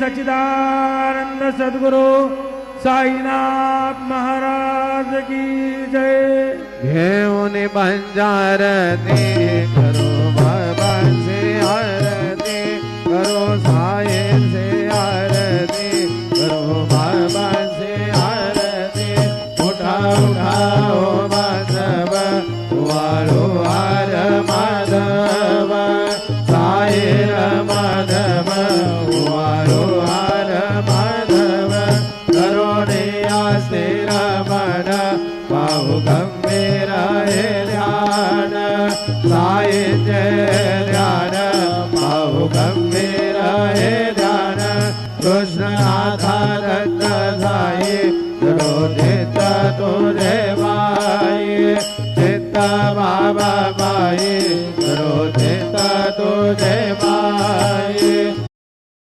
सच्चिदानंद सद्गुरु साईनाथ महाराज की जय। घेऊन बंजारती करो बाबा से आरती, करो साई से आरती, करो बाबा से आरती। उठा उठाओ माधव वालो हार माधव, साई माधव वालो हार माधव। करुणिया से रमण बाहु गंभीर है ध्यान, साई जय ध्यान बाहु गंभीर है ध्यान। कृष्ण आधारत साई चित्त तुझे माई, चित्त